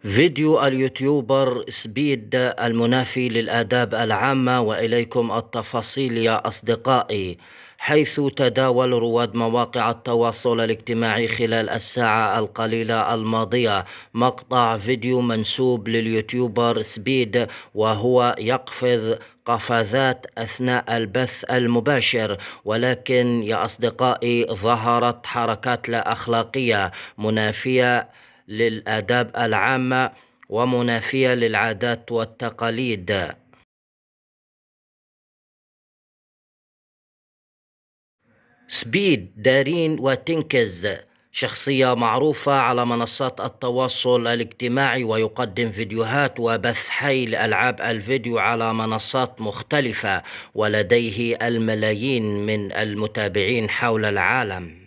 فيديو اليوتيوبر سبيد المنافي للآداب العامة، وإليكم التفاصيل يا أصدقائي. حيث تداول رواد مواقع التواصل الاجتماعي خلال الساعة القليلة الماضية مقطع فيديو منسوب لليوتيوبر سبيد وهو يقفز قفزات أثناء البث المباشر، ولكن يا أصدقائي ظهرت حركات لا أخلاقية منافية للآداب العامة ومنافية للعادات والتقاليد. سبيد دارين وتنكز شخصية معروفة على منصات التواصل الاجتماعي، ويقدم فيديوهات وبث حي لألعاب الفيديو على منصات مختلفة، ولديه الملايين من المتابعين حول العالم.